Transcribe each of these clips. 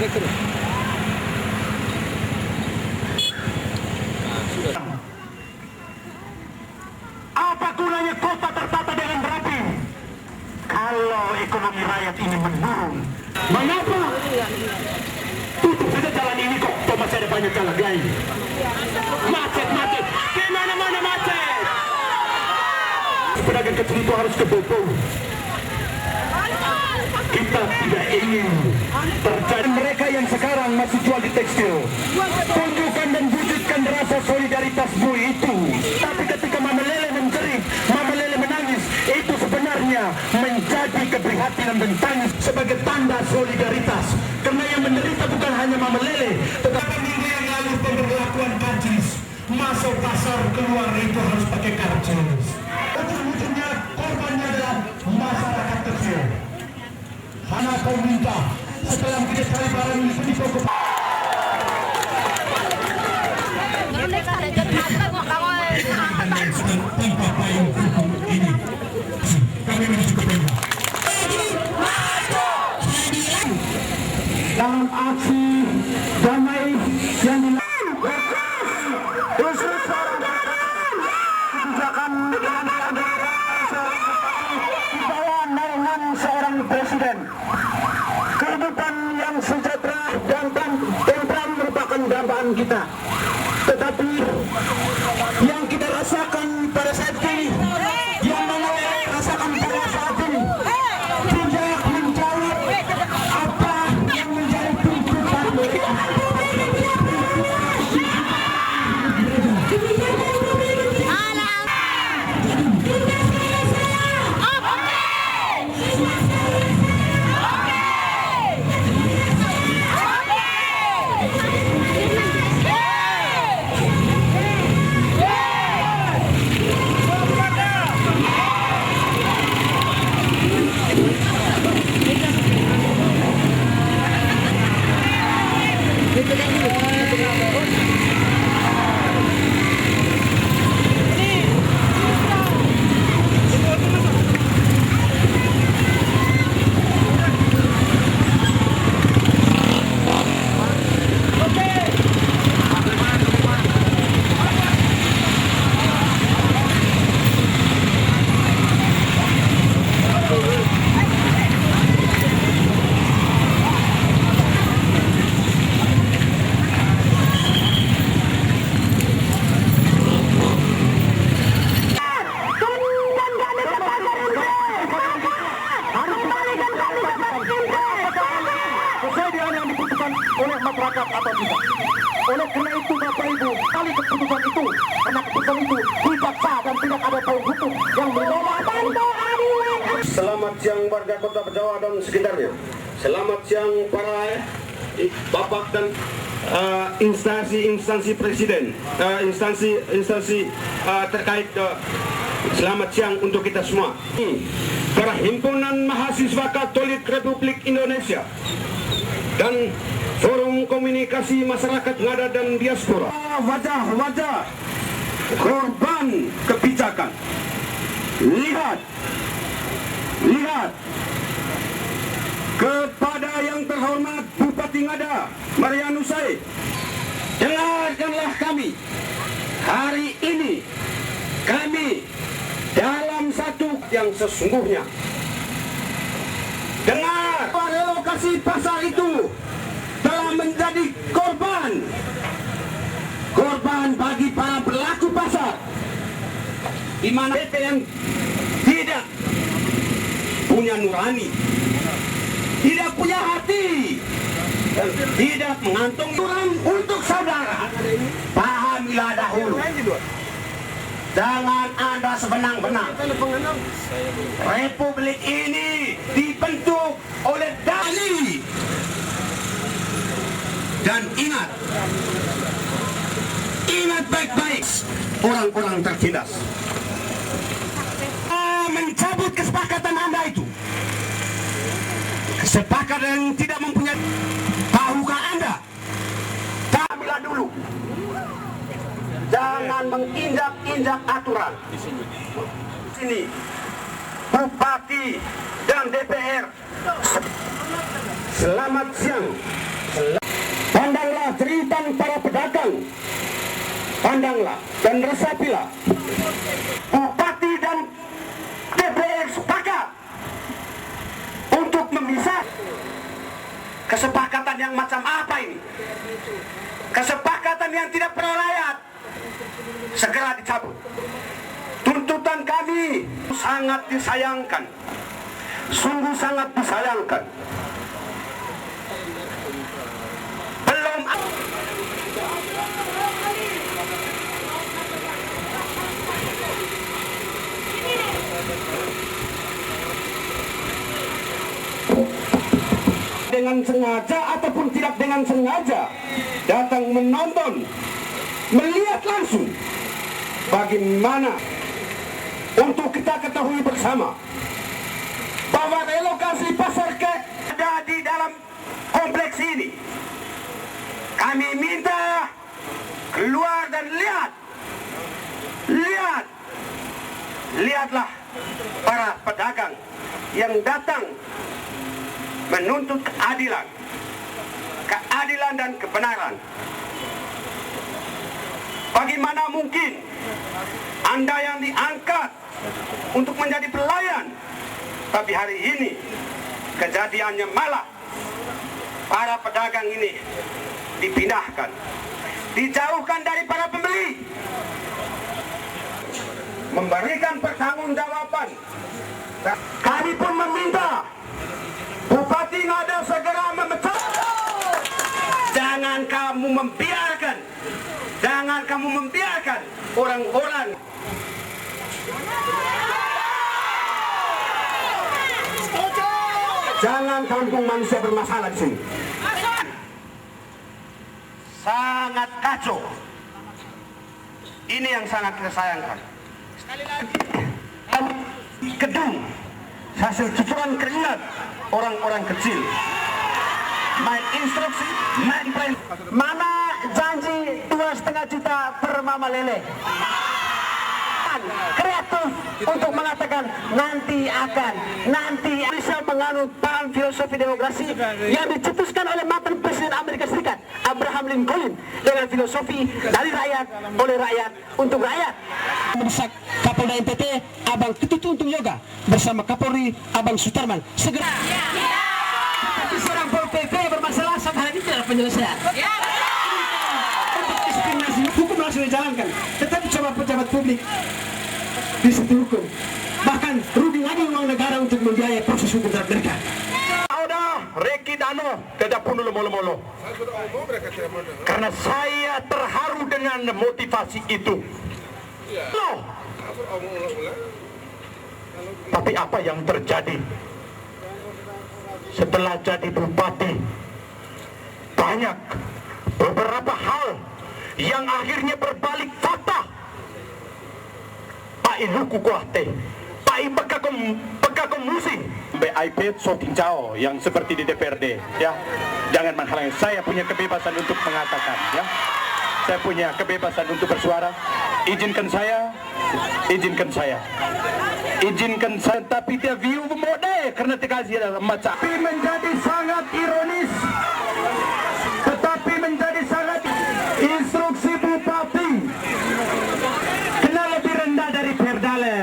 Apa gunanya kota tertata dengan rapi kalau ekonomi rakyat ini menurun? Mengapa? Tutup saja jalan ini kok, masih ada banyak jalan lain. Macet, kemana-mana macet. Pedagang kecil itu harus kebobol. Kita tidak ingin terjadi mereka yang sekarang masih jual di tekstil. Tunjukkan dan wujudkan rasa solidaritasmu itu. Tapi ketika Mama Lele menjerit, Mama Lele menangis, itu sebenarnya menjadi keprihatinan dan tangis sebagai tanda solidaritas. Karena yang menderita bukan hanya Mama Lele, tetapi minggu yang lalu pemberlakuan karcis. Masuk pasar keluar itu harus pakai karcis. Ujung-ujungnya korbannya adalah masyarakat kecil. Mana kau minta setelah kita cari barang ini di pokok. Dalam aksi damai yang dilakukan kebijakan dengan dibawa naungan seorang presiden. Kehidupan yang sejahtera dan tentram merupakan dambaan kita. Tetapi yang kita rasakan pada saat ini, yang mana rasakan pada saat ini, tidak menjawab apa yang menjadi tuntutan mereka. Oleh masyarakat atau tidak. Oleh karena itu Bapak Ibu, kali keputusan itu, karena keputusan itu tidak sah dan tidak ada payung hukum yang berlaku. Selamat siang warga Kota Pejawa dan sekitarnya. Selamat siang para bapak dan instansi presiden, instansi terkait. Selamat siang untuk kita semua. Para himpunan mahasiswa Katolik Republik Indonesia dan Forum Komunikasi Masyarakat Ngada dan Diaspora. Wajah-wajah korban kebijakan. Lihat kepada yang terhormat Bupati Ngada, Marianus Said. Dengarkanlah kami. Hari ini kami dalam satu yang sesungguhnya. Dengar, relokasi pasar itu telah menjadi korban bagi para pelaku pasar, di mana PT yang tidak punya nurani, tidak punya hati, dan tidak mengantung tulang untuk saudara. Pahamilah dahulu. Jangan Anda sebenang-benang. Republik ini dibentuk oleh Dani. Dan ingat baik-baik orang-orang tertindas. Mencabut kesepakatan Anda itu. Kesepakatan yang tidak mempunyai. Tahukah Anda? Kamilah dulu. Jangan menginjak-injak aturan. Sini, Bupati dan DPR. Selamat siang. Pandanglah jeritan para pedagang, pandanglah dan resapilah. Bupati dan DPR sepakat untuk memisah. Kesepakatan yang macam apa ini? Kesepakatan yang tidak pernah layak. Segera dicabut. Tuntutan kami sangat disayangkan, sungguh sangat disayangkan. Belum dengan sengaja ataupun tidak dengan sengaja datang menonton, melihat langsung bagaimana. Untuk kita ketahui bersama bahwa relokasi pasar kek ada di dalam kompleks ini. Kami minta keluar dan lihatlah para pedagang yang datang menuntut keadilan dan kebenaran. Bagaimana mungkin Anda yang diangkat untuk menjadi pelayan, tapi hari ini kejadiannya malah para pedagang ini dipindahkan, dijauhkan dari para pembeli, memberikan pertanggungjawaban. Kami pun meminta Bupati Ngada segera memecat. Jangan kamu membiarkan orang-orang. Jangan kampung manusia bermasalah di sini. Sangat kacau. Ini yang sangat kita sayangkan. Sekali lagi, gedung hasil cucuran keringat orang-orang kecil. Main instruksi, main plan. Mana janji 2,5 juta per mama lele? Kreatif untuk mengatakan nanti Indonesia menganut paham filosofi demokrasi yang dicetuskan oleh mantan Presiden Amerika Serikat Abraham Lincoln dengan filosofi dari rakyat, oleh rakyat, untuk rakyat. Mendesak Kapolda NTT Abang Ketut untuk yoga bersama Kapolri Abang Sutarman segera. Tapi seorang Pol PP bermasalah sampai hari ini tidak ada penyelesaian. Untuk diskriminasi hukum langsung dijalankan, tetapi coba pejabat publik disitu hukum, bahkan rugi lagi uang negara untuk membiayai proses hukum terhadap mereka. Udah, Reki Dano tidak pun molo-molo. Karena saya terharu dengan motivasi itu. Loh. Tapi apa yang terjadi? Setelah jadi bupati, banyak beberapa hal yang akhirnya berbalik fakta. Pak Iluku Kuate, Pak Pekakom Musi, iPad shooting Cao yang seperti di DPRD, ya. Jangan menghalangi saya punya kebebasan untuk mengatakan, ya. Saya punya kebebasan untuk bersuara. Izinkan saya, tapi dia view mode karena dikasih macam. Tapi menjadi sangat ironis, tetapi menjadi sangat instruksi bupati kena lebih rendah dari Perdale,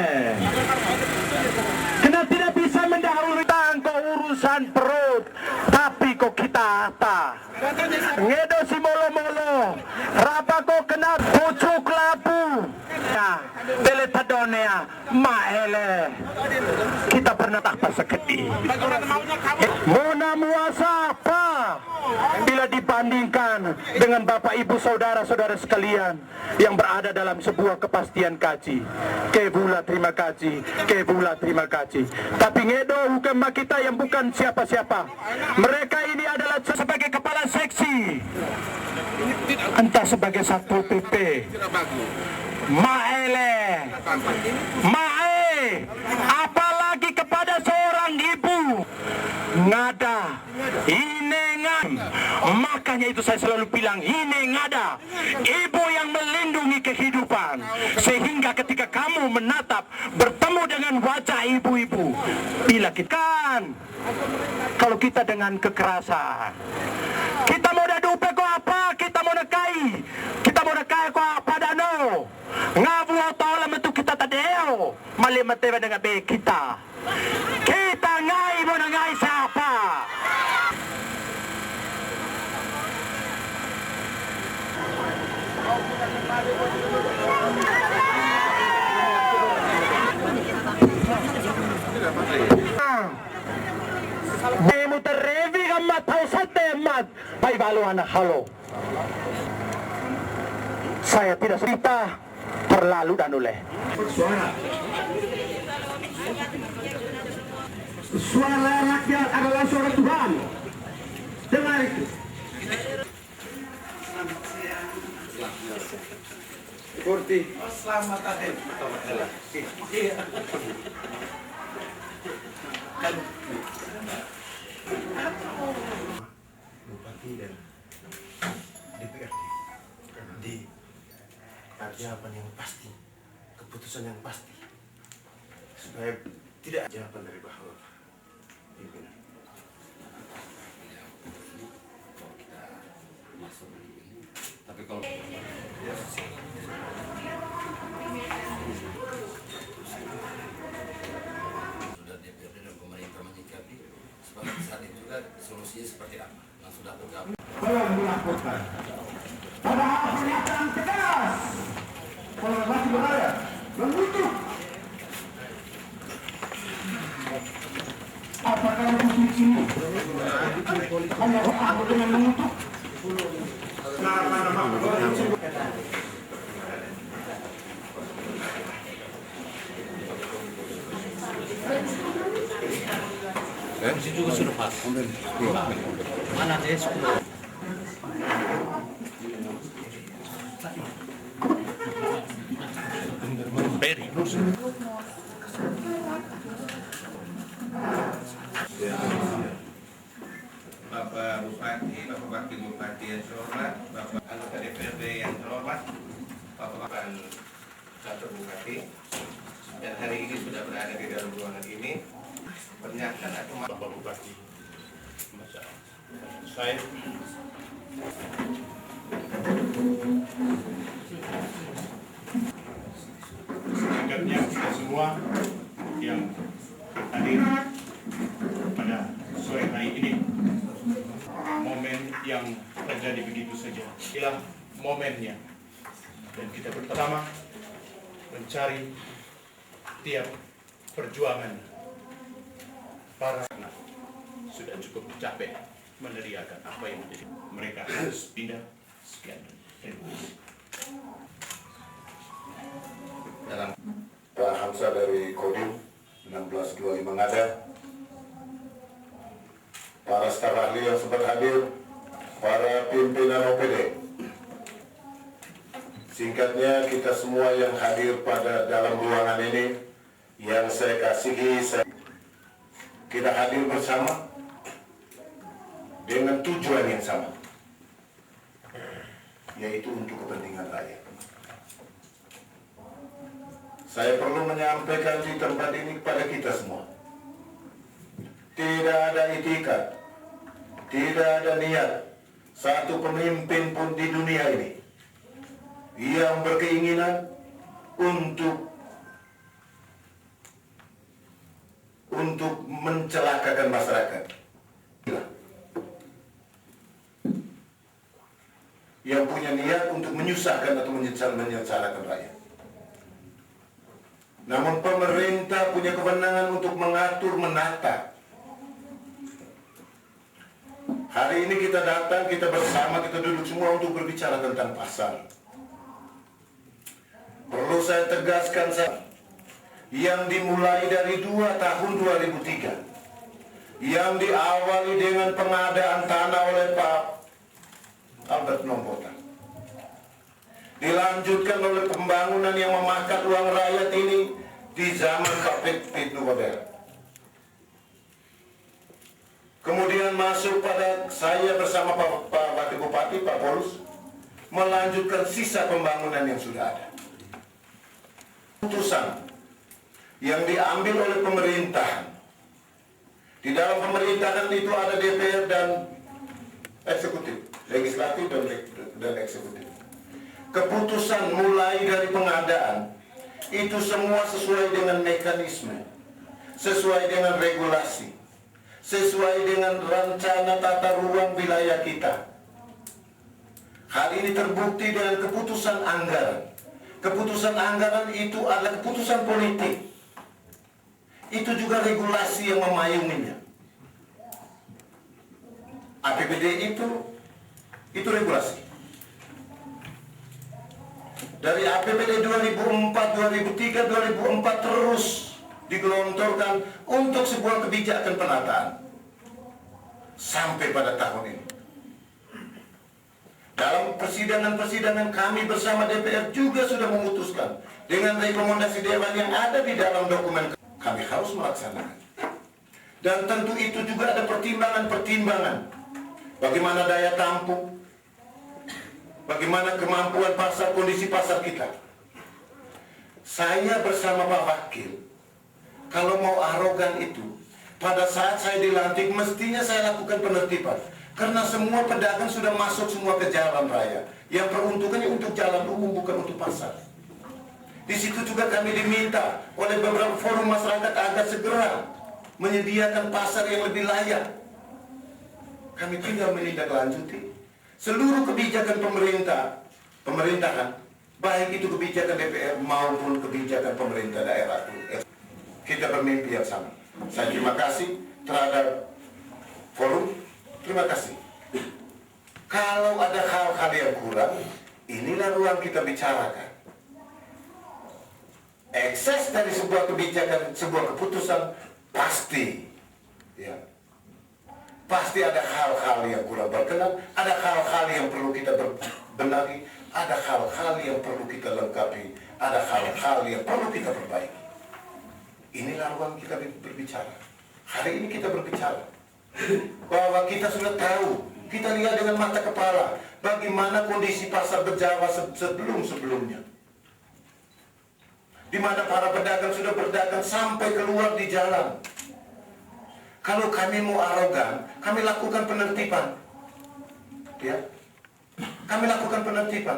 kena tidak bisa mendahului tangko urusan perut, tapi kok kita apa? Ngedo si molo-molo, rapa kok kena pucuk lapu, ya, teletadonea, maele. Kita pernah tak pasaketi. Mona muasa apa? Bila dibandingkan dengan Bapak Ibu saudara-saudara sekalian yang berada dalam sebuah kepastian kaji. Kebula terima kasih, Tapi ngedo hukum kita yang bukan siapa-siapa. Mereka ini adalah sebagai kepala seksi, entah sebagai Satpol PP, apalagi kepada seorang ibu ngada, inengan. Makanya itu saya selalu bilang, ini ngada, ibu yang melindungi kehidupan, sehingga ketika kamu menatap, bertemu dengan wajah ibu-ibu, bila kita kan, kalau kita dengan kekerasan, kita matema dengan be kita. Kita ngai mo na ngai siapa? Demo terevi gamat hausat temat. Pai balu anak halo. Saya tidak cerita terlalu dan oleh. Suara rakyat adalah suara Tuhan. Dengar itu. Selamat Aden. Bupati dan DPRD di jawaban yang pasti, keputusan yang pasti, supaya tidak jawaban dari bahwa pimpinan. Tapi kalau sudah DPRD dan pemerintah menyikapi, seperti saat itu juga solusinya seperti apa? Yang sudah tergabung. Belum melakukan. Padahal pernyataan tegas. Kalau masih berada, mengutuk. Apakah publik ini hanya berakhir dengan mengutuk? Itu juga sudah pas. Mana dia 10? Bapak Bupati, Bapak Wakil Bupati yang terhormat, Bapak anggota DPRD yang terhormat, Bapak satu Bupati, dan hari ini sudah berada di dalam ruangan ini. Pernyataan atau Bapak Bupati, saya singkatnya kita semua yang hadir pada sore hari ini, momen yang terjadi begitu saja, inilah momennya, dan kita bersama mencari tiap perjuangan para anak sudah cukup capek meneriakan apa yang menjadi mereka harus pindah sekian. dalam Pak Hamzah dari Kodim 1625 Ngada, para staf ahli yang sempat hadir, para pimpinan OPD. Singkatnya, kita semua yang hadir pada dalam ruangan ini, yang saya kasihi, kita hadir bersama dengan tujuan yang sama, yaitu untuk kepentingan rakyat. Saya perlu menyampaikan di tempat ini kepada kita semua. Tidak ada itikat, tidak ada niat satu pemimpin pun di dunia ini yang berkeinginan untuk mencelakakan masyarakat. Yang punya niat untuk menyusahkan atau menyengsarakan rakyat. Namun pemerintah punya kewenangan untuk mengatur, menata. Hari ini kita datang, kita bersama, kita duduk semua untuk berbicara tentang pasal. Perlu saya tegaskan, yang dimulai dari tahun 2003, yang diawali dengan pengadaan tanah oleh Pak Albert Nombota, dilanjutkan oleh pembangunan yang memakan uang rakyat ini di zaman Pak Pitnu Kodel. Kemudian masuk pada saya bersama Pak Wakil Bupati, Pak Polus, melanjutkan sisa pembangunan yang sudah ada. Putusan yang diambil oleh pemerintahan. Di dalam pemerintahan itu ada DPR dan eksekutif, legislatif dan eksekutif. Keputusan mulai dari pengadaan itu semua sesuai dengan mekanisme, sesuai dengan regulasi, sesuai dengan rencana tata ruang wilayah kita. Hal ini terbukti dengan keputusan anggaran. Keputusan anggaran itu adalah keputusan politik. Itu juga regulasi yang memayunginya. APBD itu regulasi. Dari APBD 2004, 2003, 2004 terus digelontorkan untuk sebuah kebijakan penataan sampai pada tahun ini. Dalam persidangan-persidangan kami bersama DPR juga sudah memutuskan dengan rekomendasi Dewan yang ada di dalam dokumen kami harus melaksanakan. Dan tentu itu juga ada pertimbangan-pertimbangan. Bagaimana daya tampung, bagaimana kemampuan pasar, kondisi pasar kita. Saya bersama Pak Wakil, kalau mau arogan itu, pada saat saya dilantik mestinya saya lakukan penertiban. Karena semua pedagang sudah masuk semua ke jalan raya. Yang peruntukannya untuk jalan umum, bukan untuk pasar. Di situ juga kami diminta oleh beberapa forum masyarakat agar segera menyediakan pasar yang lebih layak. Kami tinggal menindaklanjuti seluruh kebijakan pemerintahan, baik itu kebijakan DPR maupun kebijakan pemerintah daerah. Kita bermimpi yang sama. Saya terima kasih terhadap forum. Terima kasih. Kalau ada hal-hal yang kurang, inilah ruang kita bicarakan. Ekses dari sebuah kebijakan, sebuah keputusan pasti, ya. Pasti ada hal-hal yang kurang berkenan, ada hal-hal yang perlu kita benahi, ada hal-hal yang perlu kita lengkapi, ada hal-hal yang perlu kita perbaiki. Inilah ruang kita berbicara. Hari ini kita berbicara bahwa kita sudah tahu, kita lihat dengan mata kepala bagaimana kondisi pasar berjawa sebelum-sebelumnya, di mana para pedagang sudah berdagang sampai keluar di jalan. Kalau kami mau arogan, kami lakukan penertiban, ya, kami lakukan penertiban.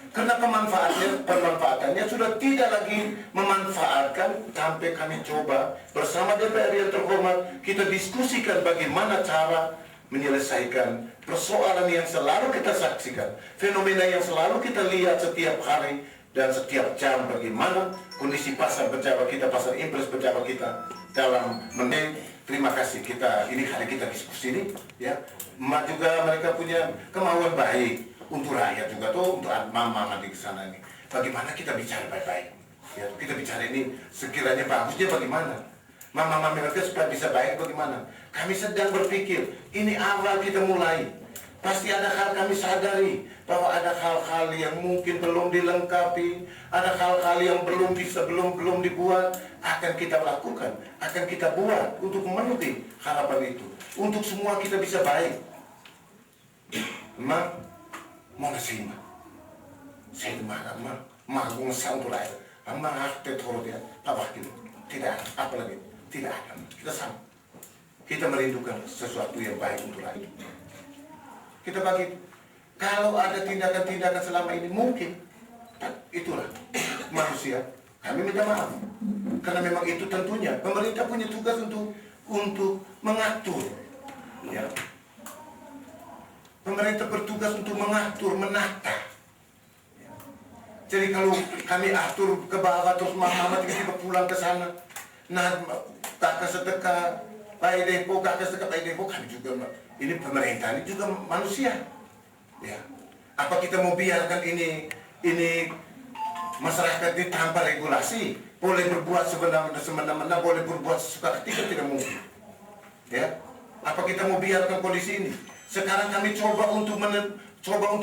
Karena pemanfaatannya sudah tidak lagi memanfaatkan. Sampai kami coba bersama DPR yang terhormat, kita diskusikan bagaimana cara menyelesaikan persoalan yang selalu kita saksikan, fenomena yang selalu kita lihat setiap hari dan setiap jam, bagaimana kondisi pasar berjawa kita, pasar impres berjawa kita dalam menit. Terima kasih, ini hari kita diskusi ini, ya. Juga mereka punya kemauan baik untuk rakyat juga tuh, untuk mama di sana ini. Bagaimana kita bicara baik-baik, ya. Kita bicara ini sekiranya bagusnya bagaimana, mama mereka supaya bisa baik bagaimana. Kami sedang berpikir, ini awal kita mulai. Pasti ada hal kami sadari bahwa ada hal-hal yang mungkin belum dilengkapi, ada hal-hal yang belum dibuat, akan kita lakukan, akan kita buat untuk memenuhi harapan itu, untuk semua kita bisa baik. Ma, mau ngasih ma, saya marah ma ngesal tuh lain, ma hati turut ya, apa gitu, tidak, apa lagi, tidak ada, kita sama, kita merindukan sesuatu yang baik untuk rakyat. Kita bagi, kalau ada tindakan-tindakan selama ini mungkin, itulah manusia. Kami minta maaf, karena memang itu tentunya pemerintah punya tugas untuk mengatur, ya. Pemerintah bertugas untuk mengatur, menata. Ya. Jadi kalau kami atur ke bawah terus mama tiba-tiba pulang ke sana, nah kakak sedekah, baik depo, kakak sedekah, baik depo, kami juga. Ini pemerintah, ini juga manusia, ya. Apa kita mau biarkan ini masyarakat ini tanpa regulasi, boleh berbuat semena-mena, boleh berbuat sesuka ketika, tidak mungkin, ya. Apa kita mau biarkan kondisi ini? Sekarang kami coba untuk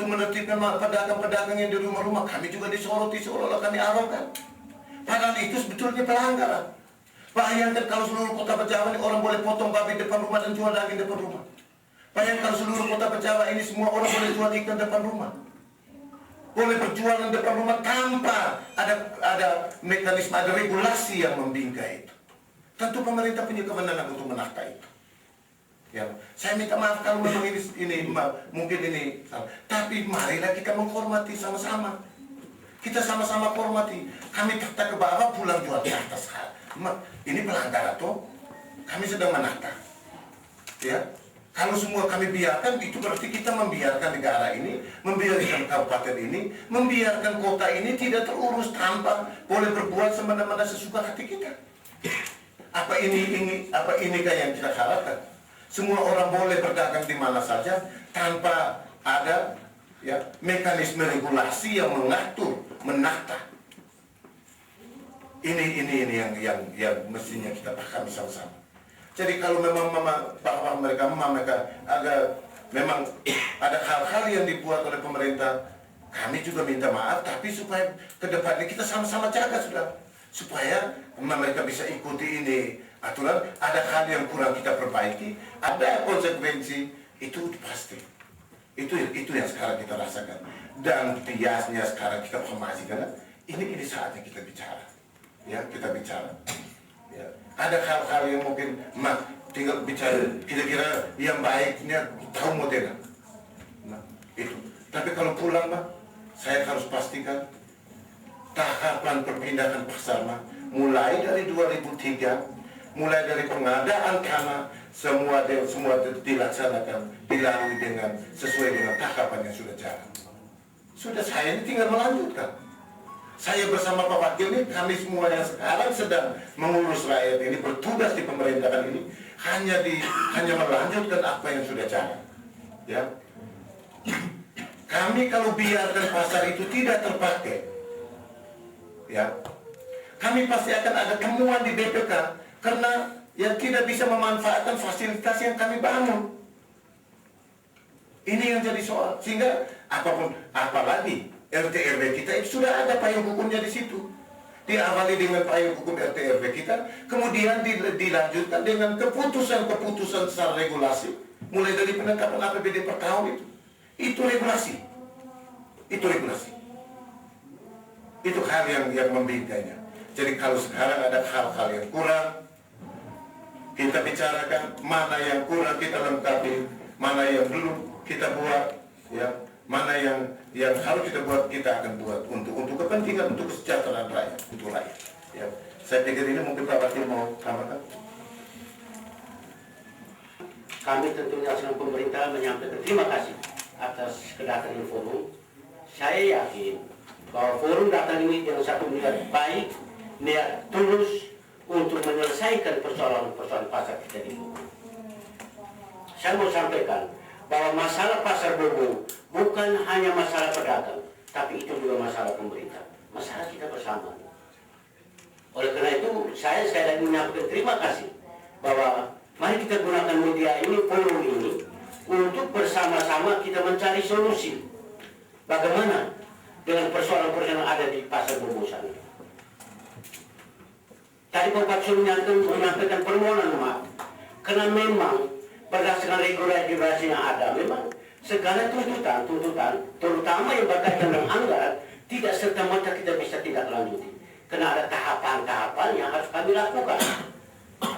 menertibkan pedagang-pedagang yang di rumah-rumah. Kami juga disoroti seolah-olah kami arogan. Padahal itu sebetulnya pelanggaran. Bayangkan kalau seluruh kota Bejawa ini orang boleh potong babi depan rumah dan jual daging depan rumah. Bayangkan kalau seluruh kota Bejawa ini semua orang boleh jual ikan depan rumah, boleh berjualan depan rumah tanpa ada mekanisme, ada regulasi yang membingkai itu. Tentu pemerintah punya kewenangan untuk menata itu. Ya, saya minta maaf kalau memang ini mungkin ini salah. Tapi marilah kita menghormati sama-sama. Kita sama-sama hormati. Kami tak ke bawah, pulang jual di atas. Ini melanggar atau kami sedang menata. Ya, kalau semua kami biarkan, itu berarti kita membiarkan negara ini, membiarkan kabupaten ini, membiarkan kota ini tidak terurus tanpa boleh berbuat semena-mena sesuka hati kita. Apa ini yang kita harapkan? Semua orang boleh berdagang di mana saja tanpa ada ya mekanisme regulasi yang mengatur, menata. Ini yang mestinya kita pahami sama-sama. Jadi kalau memang mereka agak memang ada hal-hal yang dibuat oleh pemerintah, kami juga minta maaf, tapi supaya ke depannya kita sama-sama jaga sudah, supaya mereka bisa ikuti ini aturan. Ada hal yang kurang kita perbaiki, ada konsekuensi, itu pasti. Itu yang sekarang kita rasakan. Dan biasanya sekarang kita pahami karena ini saatnya kita bicara, ya kita bicara. Ya. Ada hal-hal yang mungkin tinggal bicara kira-kira yang baiknya tahu modelnya. Itu. Tapi kalau pulang saya harus pastikan tahapan perpindahan pasar mulai dari 2003, mulai dari pengadaan tanah, semua dilaksanakan, dilalui dengan sesuai dengan tahapan yang sudah jalan. Sudah, saya ini tinggal melanjutkan. Saya bersama Pak Wakil ini, kami semua yang sekarang sedang mengurus rakyat ini, bertugas di pemerintahan ini, hanya melanjutkan apa yang sudah jalan. Ya, kami kalau biarkan pasar itu tidak terpakai, ya, kami pasti akan ada temuan di BPK karena yang tidak bisa memanfaatkan fasilitas yang kami bangun. Ini yang jadi soal, sehingga apalagi RT/RW kita itu sudah ada payung hukumnya di situ. Diawali dengan payung hukum RT/RW kita, kemudian dilanjutkan dengan keputusan-keputusan secara regulasi, mulai dari penetapan APBD per tahun itu regulasi. Itu regulasi. Itu hal yang membedanya. Jadi kalau sekarang ada hal-hal yang kurang, kita bicarakan mana yang kurang kita lengkapi, mana yang belum kita buat, ya. Mana yang harus kita buat, kita akan buat untuk kepentingan, untuk kesejahteraan rakyat, untuk rakyat. Ya. Saya pikir ini mungkin Pak Wakil mau tambahkan. Kami tentunya seluruh pemerintah menyampaikan terima kasih atas kedatangan forum. Saya yakin bahwa forum datang ini dengan satu niat baik, niat tulus untuk menyelesaikan persoalan-persoalan pasar kita di Bobo. Saya mau sampaikan bahwa masalah pasar Bobo bukan hanya masalah pedagang, tapi itu juga masalah pemerintah, masalah kita bersama. Oleh karena itu, saya lagi menyampaikan terima kasih bahwa mari kita gunakan media ini, forum ini, untuk bersama-sama kita mencari solusi. Bagaimana dengan persoalan-persoalan yang ada di pasar Bobo sana. Tadi Pak Wakil menyampaikan permohonan maaf, karena memang berdasarkan regulasi yang ada, memang segala tuntutan, terutama yang berkaitan dengan anggaran, tidak serta-merta kita bisa tidak lanjuti. Karena ada tahapan-tahapan yang harus kami lakukan.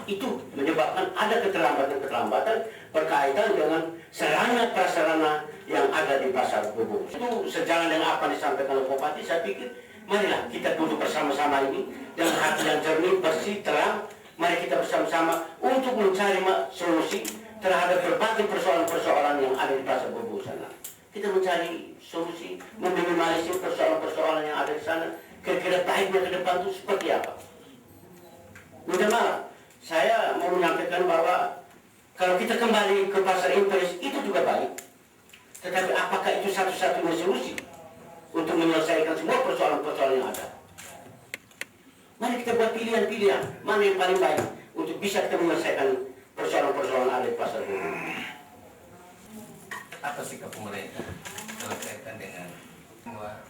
Itu menyebabkan ada keterlambatan berkaitan dengan sarana-prasarana yang ada di pasar Bobo. Itu sejalan dengan apa yang disampaikan oleh Bupati, saya pikir, marilah kita duduk bersama-sama ini dengan hati yang jernih, bersih, terang. Mari kita bersama-sama untuk mencari solusi terhadap berbagai persoalan-persoalan yang ada di pasar Bobo sana. Kita mencari solusi, meminimalisir persoalan-persoalan yang ada di sana. Kira-kira baiknya ke depan itu seperti apa? Minta maaf, saya mau menyampaikan bahwa kalau kita kembali ke pasar impres itu juga baik. Tetapi apakah itu satu-satunya solusi untuk menyelesaikan semua persoalan-persoalan yang ada? Mari kita buat pilihan-pilihan mana yang paling baik untuk bisa kita menyelesaikan persoalan-persoalan ada di pasar Bobo. Apa sikap pemerintah berkaitan dengan semua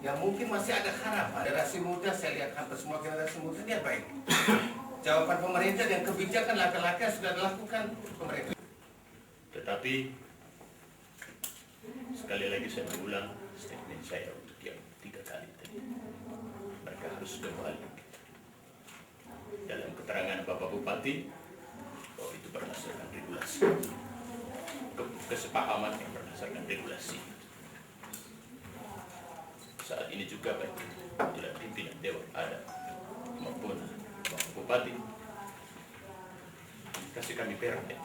yang mungkin masih ada harapan? Generasi muda, saya lihat hampir semua generasi muda dia baik. Jawaban pemerintah dan kebijakan langkah-langkah yang sudah dilakukan pemerintah. Tetapi sekali lagi saya mengulang statement saya untuk yang 3 kali tadi. Mereka harus kembali dalam keterangan Bapak Bupati bahwa itu berdasarkan regulasi, kesepahaman yang berdasarkan regulasi. saat ini juga baik tidak pimpinan Dewan Adat maupun Bapak Bupati kasih kami perak ya,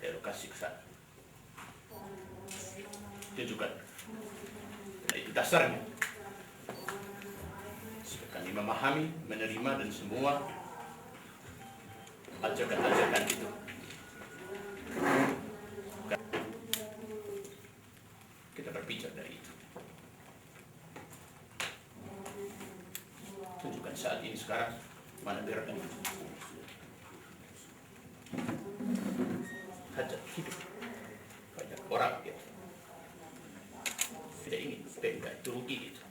relokasi ke sana. Tunjukkan, nah itu dasarnya. Supaya kami memahami, menerima dan semua ajakan-ajakan itu. Kita berbicara dari itu. Tunjukkan saat ini sekarang mana gerakan itu. Hajat hidup banyak orang gitu. Tidak ingin Pemda itu rugi gitu.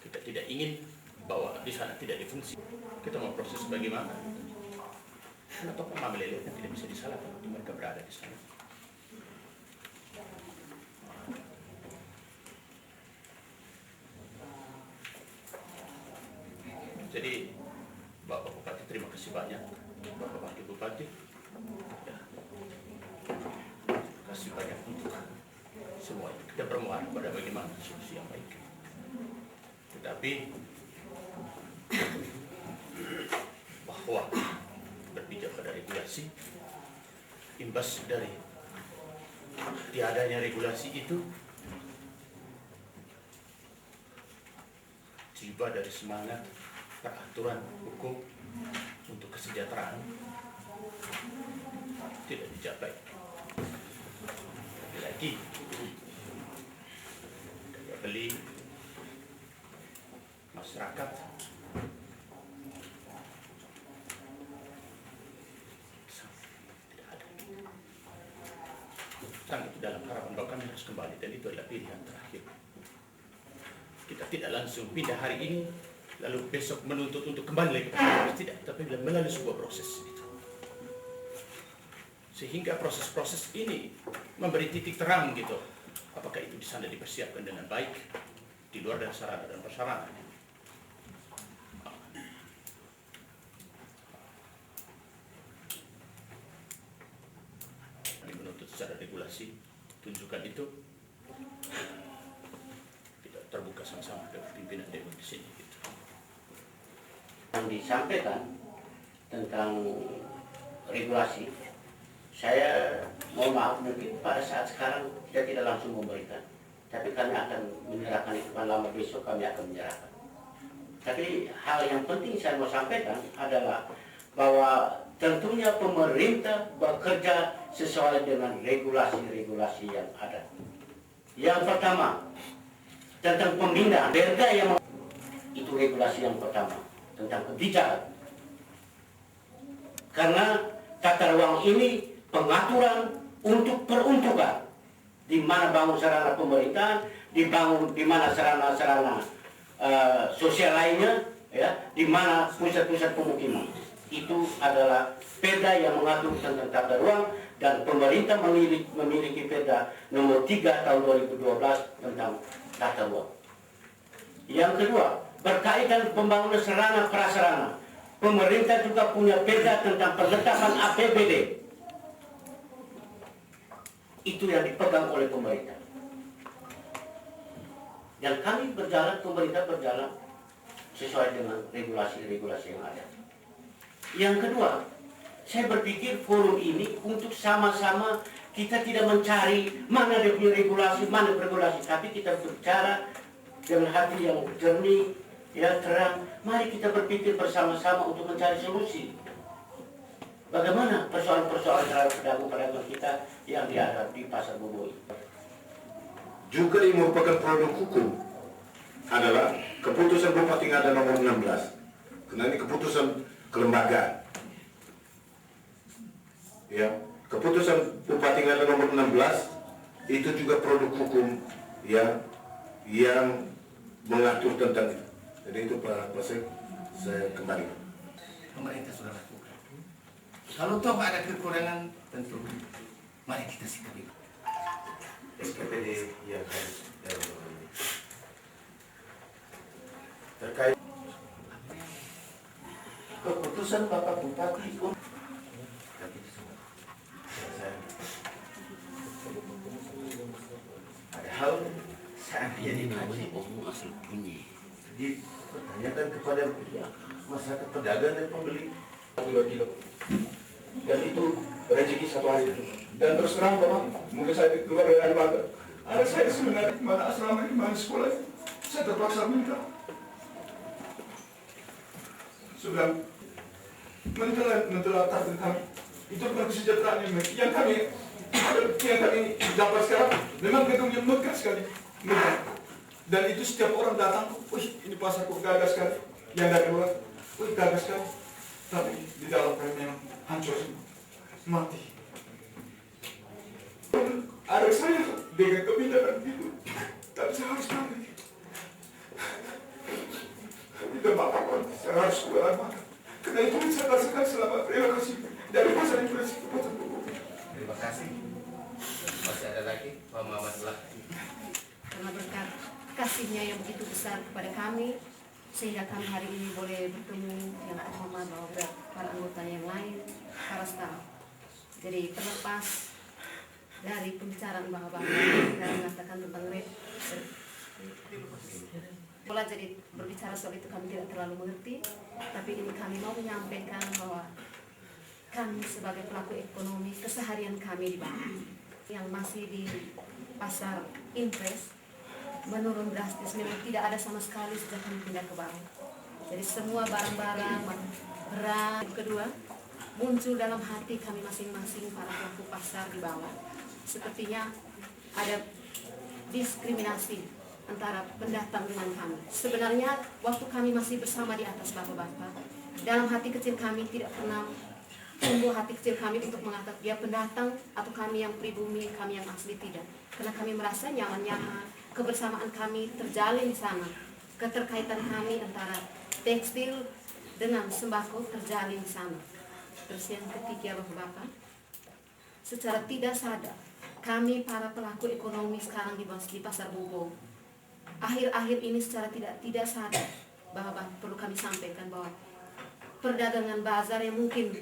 Kita tidak ingin bahwa di sana tidak difungsi. Kita mau proses bagaimana? Karena tokoh Mamelele kan tidak bisa disalahkan waktu mereka berada di sana. Jadi Bapak Bupati terima kasih banyak, Bapak Wakil Bupati, ya, terima kasih banyak untuk semuanya. Kita bermuara pada bagaimana solusi yang baik. Tetapi bahwa berbicara pada regulasi, imbas dari tiadanya regulasi itu tiba dari semangat peraturan hukum untuk kesejahteraan tidak dicapai. Lagi daya beli masyarakat tidak ada. Sangat dalam harapan bahwa kami harus kembali, dan itu adalah pilihan terakhir. Kita tidak langsung pindah hari ini lalu besok menuntut untuk kembali lagi ke proses, tidak, tapi melalui sebuah proses itu. Sehingga proses-proses ini memberi titik terang gitu, apakah itu di sana dipersiapkan dengan baik di luar dari sarana dan prasarana. Kami menuntut secara regulasi, tunjukkan itu, kita terbuka sama-sama dengan pimpinan Dewan di sini. Yang disampaikan tentang regulasi, saya mohon maaf mungkin pada saat sekarang kita tidak langsung memberikan, tapi kami akan menyerahkan itu kan lama besok kami akan menyerahkan. Tapi hal yang penting saya mau sampaikan adalah bahwa tentunya pemerintah bekerja sesuai dengan regulasi-regulasi yang ada. Yang pertama tentang pemindahan perda yang itu regulasi yang pertama tentang kebijakan. Karena tata ruang ini pengaturan untuk peruntukan di mana bangun sarana pemerintahan, dibangun di mana sarana-sarana sosial lainnya, ya, di mana pusat-pusat pemukiman. Itu adalah perda yang mengatur tentang tata ruang, dan pemerintah memiliki perda nomor 3 tahun 2012 tentang tata ruang. Yang kedua, berkaitan pembangunan sarana prasarana, pemerintah juga punya perda tentang penetapan APBD. Itu yang dipegang oleh pemerintah. Dan kami berjalan, pemerintah berjalan sesuai dengan regulasi-regulasi yang ada. Yang kedua, saya berpikir forum ini untuk sama-sama kita tidak mencari mana dia punya regulasi, mana regulasi, tapi kita berbicara dengan hati yang jernih, ya, terang. Mari kita berpikir bersama-sama untuk mencari solusi. Bagaimana persoalan-persoalan terhadap pedagang-pedagang kita yang dihadapi di Pasar Boboi. Juga yang merupakan produk hukum adalah keputusan Bupati Ngada nomor 16. Karena ini keputusan kelembagaan. Ya, keputusan Bupati Ngada nomor 16 itu juga produk hukum ya, yang mengatur tentang itu. Jadi itu Pak Pasek, saya kembali. Pemerintah sudah lakukan. Kalau toh ada kekurangan, tentu mari kita sikapi. SKPD yang harus terkait Keputusan Bapak Bupati ada hal Saya jadi haji. Jadi pertanyakan kepada masyarakat pedagang dan pembeli 2 kilo. Dan itu rezeki satu hari itu. Dan terus terang Bapak, mungkin saya keluar dari lembaga. Ada saya sebenarnya mana asrama, mana sekolah, saya terpaksa minta. Sudah mentelah tentang itu bukan kesejahteraan yang kami dapat sekarang. Memang gedungnya megah sekali, megah. Dan itu setiap orang datang, wih ini pasar kok gagah sekali. Yang dari luar, wih gagah sekali. Tapi di dalam kami memang hancur semua, mati. Adik saya dengan kebijakan itu, tapi saya harus mati. Itu Bapak, saya harus keluar makan. Karena itu saya rasakan selamat. Terima kasih. Dari pasar impresi ke pasar buku. Terima kasih. Masih ada lagi, Pak Muhammad lah. Karena berkat kasihnya yang begitu besar kepada kami, sehingga kami hari ini boleh bertemu dengan Muhammad dan para anggota yang lain, para staf. Jadi terlepas dari pembicaraan Bapak yang mengatakan tentang pola jadi berbicara soal itu kami tidak terlalu mengerti, tapi ini kami mau menyampaikan bahwa kami sebagai pelaku ekonomi keseharian kami di Bali yang masih di pasar impres menurun drastis, memang tidak ada sama sekali sejak kami pindah ke Bali. Jadi semua barang-barang berat. Kedua, muncul dalam hati kami masing-masing para pelaku pasar di bawah. Sepertinya ada diskriminasi antara pendatang dengan kami. Sebenarnya waktu kami masih bersama di atas bapak-bapak, dalam hati kecil kami tidak pernah tumbuh hati kecil kami untuk mengatakan dia pendatang atau kami yang pribumi, kami yang asli, tidak. Karena kami merasa nyaman-nyaman, kebersamaan kami terjalin di sana. Keterkaitan kami antara tekstil dengan sembako terjalin di sana. Terus yang ketiga bapak-bapak, secara tidak sadar kami para pelaku ekonomi sekarang di pasar Bobo, akhir-akhir ini secara tidak sadar bahwa perlu kami sampaikan bahwa perdagangan bazar yang mungkin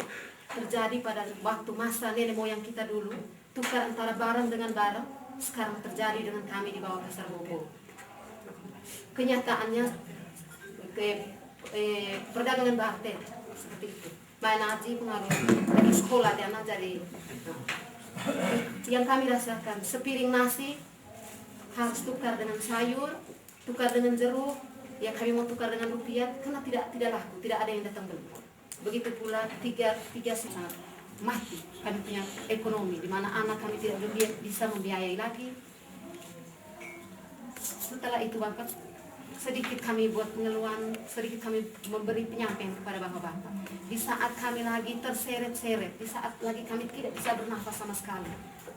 terjadi pada waktu masa nenek moyang kita dulu, tukar antara barang dengan barang, sekarang terjadi dengan kami di bawah pasar Bobo. Kenyataannya perdagangan barter seperti itu. Main haji pengaruh dari sekolah dan jadi yang kami rasakan sepiring nasi harus tukar dengan sayur, tukar dengan jeruk, ya kami mau tukar dengan rupiah karena tidak laku, tidak ada yang datang beli. Begitu pula tiga sangat mati kami punya ekonomi, di mana anak kami tidak bisa membiayai lagi. Setelah itu bapak sedikit kami buat pengeluhan, sedikit kami memberi penyampaian kepada bapak-bapak. Di saat kami lagi terseret-seret, di saat lagi kami tidak bisa bernafas sama sekali,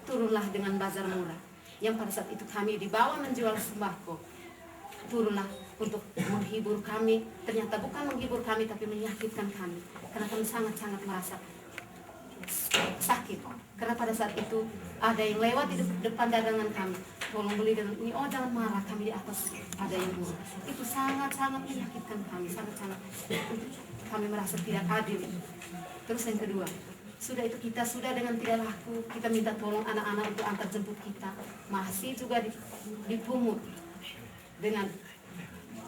turunlah dengan bazar murah. Yang pada saat itu kami dibawa menjual sembako, turunlah untuk menghibur kami. Ternyata bukan menghibur kami, tapi menyakitkan kami, karena kami sangat-sangat merasa sakit. Karena pada saat itu ada yang lewat di depan dagangan kami, tolong beli dengan ini, oh jangan marah, kami di atas ada yang murah. Itu sangat-sangat menyakitkan kami, sangat-sangat kami merasa tidak adil. Terus yang kedua, sudah itu kita sudah dengan tidak laku, kita minta tolong anak-anak untuk antar jemput kita, masih juga dipungut dengan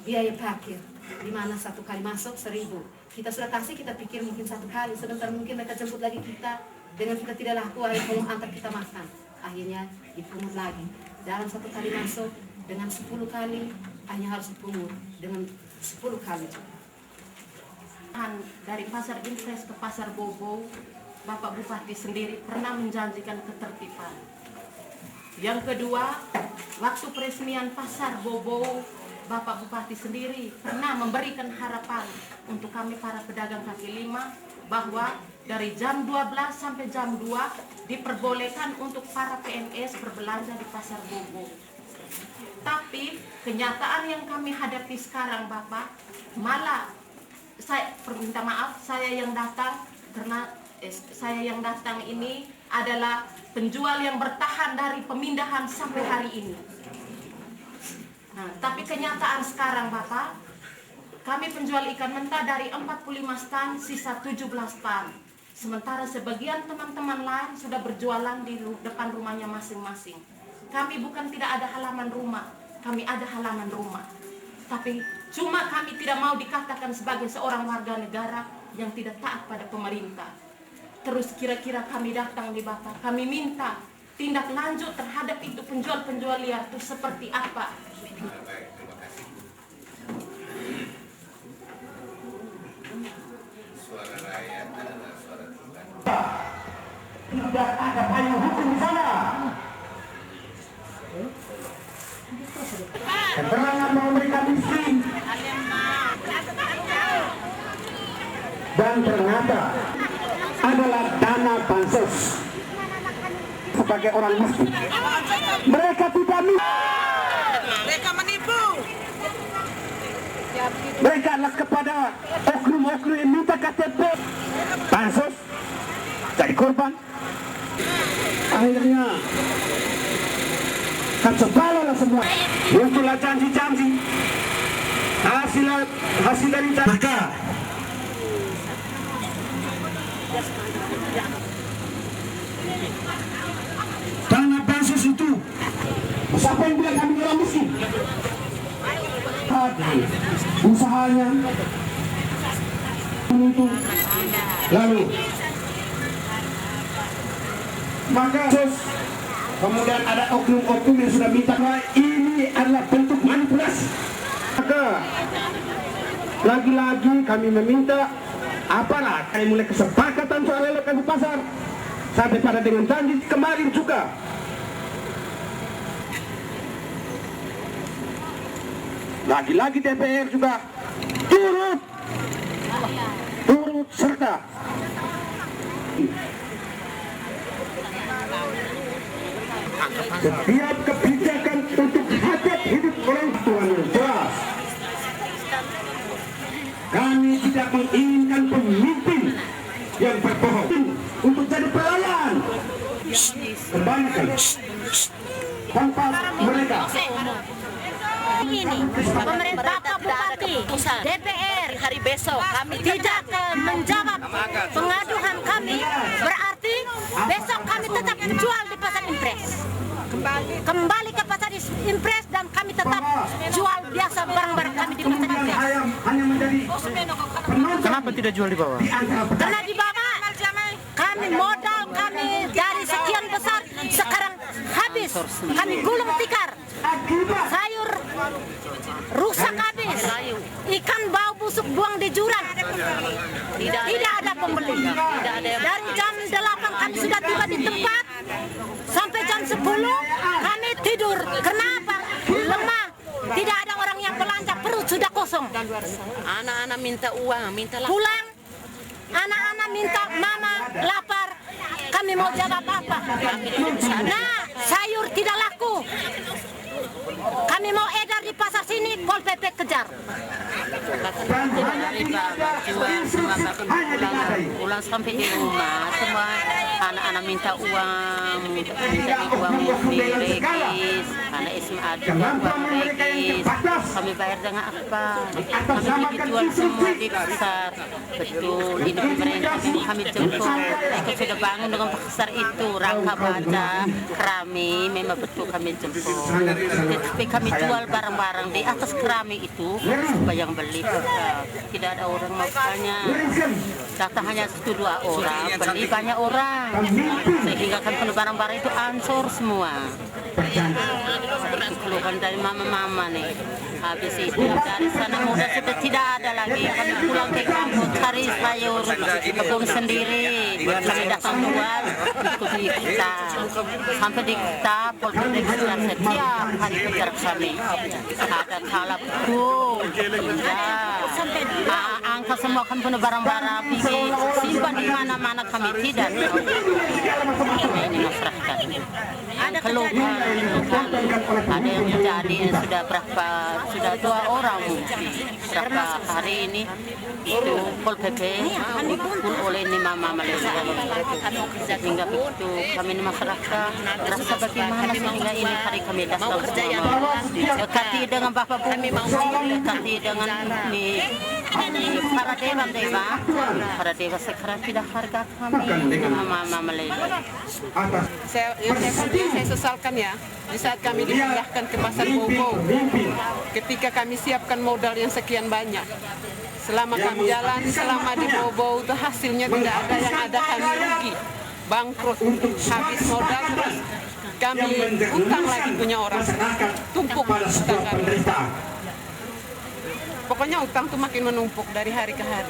biaya parkir, di mana satu kali masuk 1.000. Kita sudah kasih, kita pikir mungkin satu kali, sebentar mungkin mereka jemput lagi kita, dengan kita tidak laku, akhirnya tolong antar kita makan, akhirnya dipungut lagi. Dalam satu kali masuk dengan 10 kali, hanya harus dipungut dengan 10 kali. Dari pasar impres ke pasar Bobo, Bapak Bupati sendiri pernah menjanjikan ketertiban. Yang kedua, waktu peresmian pasar Bobo, Bapak Bupati sendiri pernah memberikan harapan untuk kami para pedagang kaki lima bahwa dari jam 12 sampai jam 2 diperbolehkan untuk para PNS berbelanja di pasar Bobo. Tapi kenyataan yang kami hadapi sekarang Bapak, malah saya minta maaf, saya yang datang karena saya yang datang ini adalah penjual yang bertahan dari pemindahan sampai hari ini. Nah, tapi kenyataan sekarang Bapak, kami penjual ikan mentah dari 45 stand, sisa 17 stand. Sementara sebagian teman-teman lain sudah berjualan di depan rumahnya masing-masing. Kami bukan tidak ada halaman rumah, kami ada halaman rumah. Tapi cuma kami tidak mau dikatakan sebagai seorang warga negara yang tidak taat pada pemerintah. Terus kira-kira kami datang di Bapak, kami minta tindak lanjut terhadap itu penjual-penjual liar itu seperti apa? Baik, terima kasih. Suara rakyat adalah suara Tuhan. Tidak ada payung hukum di sana. Keterangan bahwa mereka miskin. Dan ternyata adalah dana bansos sebagai orang miskin. Mereka tidak Mereka menipu. Mereka adalah kepada oknum-oknum yang minta KTP bansos jadi korban. Akhirnya kacau balau semua. Muncullah janji-janji hasil dari janji. Maka dana bansos itu, siapa yang bilang kami orang miskin? Usahanya itu lalu maka kemudian ada oknum-oknum yang sudah minta bahwa ini adalah bentuk manipulasi. Maka lagi-lagi kami meminta apalah kami mulai kesepakatan soal relokasi pasar sampai pada dengan janji kemarin juga. Lagi-lagi DPR juga turut serta. Setiap kebijakan untuk hajat hidup orang tua yang jelas. Kami tidak menginginkan pemimpin yang berbohong untuk jadi pelayan. Kembalikan tanpa mereka. Ini pemerintah Bapak Bupati, DPR hari besok kami tidak menjawab pengaduan kami, berarti besok kami tetap jual di pasar Impres. Kembali ke pasar Impres dan kami tetap jual biasa barang-barang kami di pasar Impres. Kenapa tidak jual di bawah? Karena di bawah kami modal kami dari sekian besar sekarang habis. Kami gulung tikar, sayur rusak habis, ikan bau busuk buang di jurang. Tidak ada pembeli. Dari jam 8 kami sudah tiba di tempat sampai jam 10 kami tidur. Kenapa? Lemah. Tidak ada orang yang belanja, perut sudah kosong. Anak-anak minta uang, minta pulang. Anak-anak minta mama lapar. Kami mau jawab apa? Nah, sayur tidak laku. Kami mau edar di pasar sini, Pol PP kejar. Pulang sampai di rumah, semua anak-anak minta uang, minta uang regis, anak SMA juga uang regis. Kami bayar dengan apa? Kami dijual semua di pasar. Betul, ini pemerintah kami jemput. Mereka sudah bangun dengan pasar itu, Rangka Baca, Kerami, memang betul kami jemput. Tapi kami jual barang-barang di atas kerami itu supaya yang beli tidak ada orang makanya datang hanya 1-2 orang, beli banyak orang sehingga kan barang-barang itu ancur semua. Keluhan dari mama-mama nih. Habis itu dari sana muda sudah tidak ada lagi. Kami pulang ke kampung cari sayur kebun sendiri. Kami datang jual ikuti kita sampai di kita polisi kejar setiap hari kejar kami. Ada salah betul. Ya. Angka semua kan punya barang-barang pergi simpan di mana-mana kami tidak. Ini masyarakat. Ada keluhan, ada yang terjadi sudah berapa, sudah 2 orang mungkin berapa hari ini itu Pol PP dipukul oleh ini mama Malaysia sehingga begitu kami ini masyarakat rasa bagaimana sehingga ini hari kami datang semua dekati dengan Bapak Bumi dekati dengan ini Para dewa sekarang tidak harga kami mama meleleh. Saya sesalkan ya, di saat kami dipindahkan ke pasar Bobo, ketika kami siapkan modal yang sekian banyak, selama kami jalan, selama di Bobo itu hasilnya tidak ada, yang ada kami rugi, bangkrut, habis modal, terus kami utang lagi punya orang, tumpuk utang kami. Pokoknya utang tuh makin menumpuk dari hari ke hari.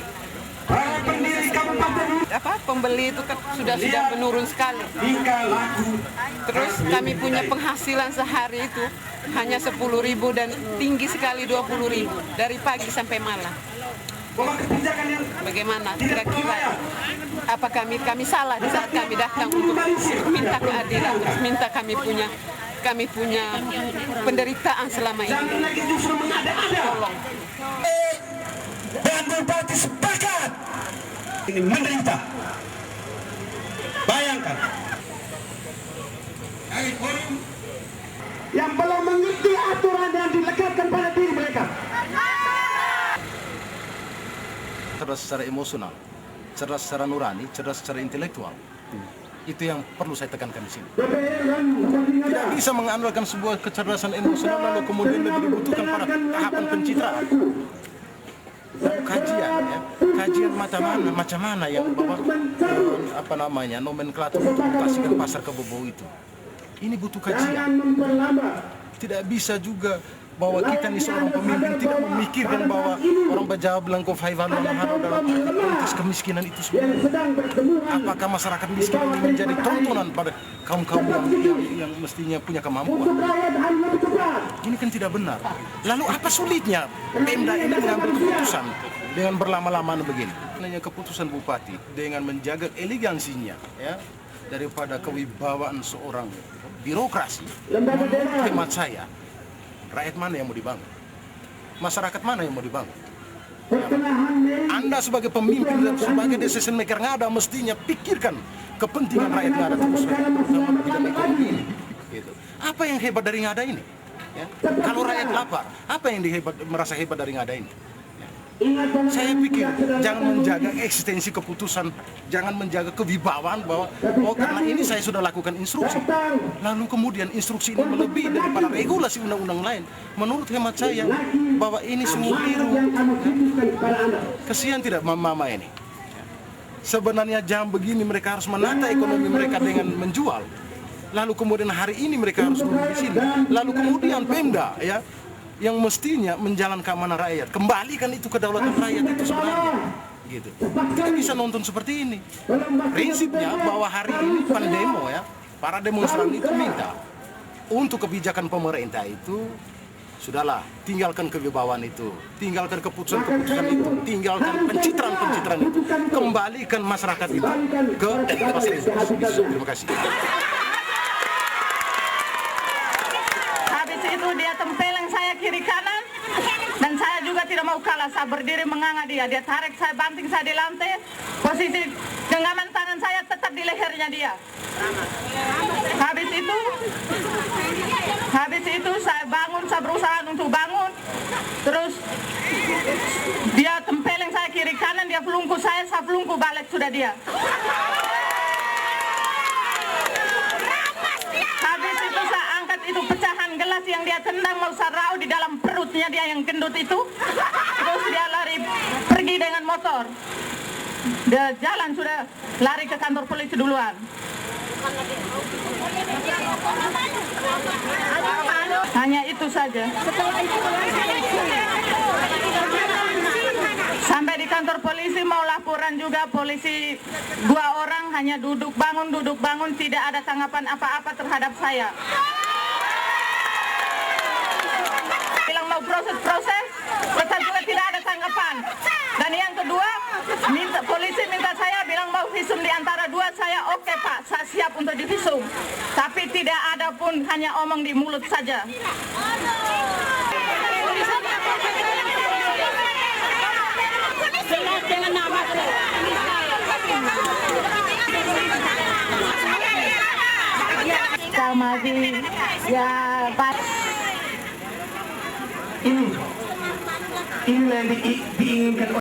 Pembeli itu kan sudah menurun sekali. Terus kami punya penghasilan sehari itu hanya 10.000 dan tinggi sekali 20.000 dari pagi sampai malam. Bagaimana kira-kira apa kami salah di saat kami datang untuk minta keadilan, terus minta kami punya penderitaan selama ini. Tolong. Dan Bupati sepakat ini menderita. Bayangkan yang belum mengerti aturan yang dilekatkan pada diri mereka. Cerdas secara emosional, cerdas secara nurani, cerdas secara intelektual. Itu yang perlu saya tekankan di sini. Tidak bisa mengandalkan sebuah kecerdasan emosional lalu kemudian lebih dibutuhkan pada tahapan pencitraan. Kajian macam mana yang bawa nomenklatur untuk mengklasikan pasar Kebobo itu. Ini butuh kajian. Tidak bisa juga bahwa kita ini seorang pemimpin tidak memikirkan bahwa orang berjawab bilang kofaivan dalam konteks kemiskinan itu sebenarnya. Apakah masyarakat miskin ini menjadi tontonan pada kaum-kaum yang mestinya punya kemampuan? Ini kan tidak benar. Lalu apa sulitnya Pemda ini mengambil keputusan dengan berlama-lama begini? Hanya keputusan Bupati dengan menjaga elegansinya, ya, daripada kewibawaan seorang birokrasi. Menurut hemat saya, rakyat mana yang mau dibangun? Masyarakat mana yang mau dibangun? Anda sebagai pemimpin dan sebagai decision maker ngada mestinya pikirkan kepentingan rakyat ngada terus, terutama di bidang ekonomi ini. Gitu. Apa yang hebat dari ngada ini? Ya. Kalau rakyat lapar, apa yang merasa hebat dari ngada ini? Saya pikir jangan menjaga eksistensi keputusan, jangan menjaga kewibawaan bahwa karena ini saya sudah lakukan instruksi, lalu kemudian instruksi ini melebihi daripada regulasi undang-undang lain. Menurut hemat saya bahwa ini semua keliru. Kasihan tidak mama ini? Sebenarnya jam begini mereka harus menata ekonomi mereka dengan menjual. Lalu kemudian hari ini mereka harus duduk di sini. Lalu kemudian Pemda, ya, yang mestinya menjalankan amanah rakyat, kembalikan itu kedaulatan rakyat itu sebenarnya, gitu. Kita bisa nonton seperti ini. Prinsipnya bahwa hari ini pandemo, ya, para demonstran itu minta untuk kebijakan pemerintah itu sudahlah, tinggalkan kewibawaan itu, tinggalkan keputusan-keputusan itu, tinggalkan pencitraan-pencitraan itu, kembalikan masyarakat itu ke fasilitas. Terima kasih. Dia tempeleng saya kiri kanan dan saya juga tidak mau kalah. Saya berdiri menganga dia tarik saya, banting saya di lantai, posisi genggaman tangan saya tetap di lehernya dia. Habis itu saya bangun, saya berusaha untuk bangun, terus dia tempeleng saya kiri kanan, dia pelungku saya pelungku balik sudah dia. Habis itu saya angkat itu pecahan gelas yang dia tendang, mau saya rau di dalam perutnya dia yang gendut itu. Terus dia lari pergi dengan motor. Dia jalan sudah lari ke kantor polisi duluan. Hanya itu saja. Sampai di kantor polisi mau laporan juga, polisi 2 orang hanya duduk bangun, tidak ada tanggapan apa-apa terhadap saya. Bilang mau proses, tetap juga tidak ada tanggapan. Dan yang kedua, polisi minta saya bilang mau visum di antara 2, saya oke Pak, saya siap untuk divisum. Tapi tidak ada pun, hanya omong di mulut saja. Masih ya Pak, ini yang diinginkan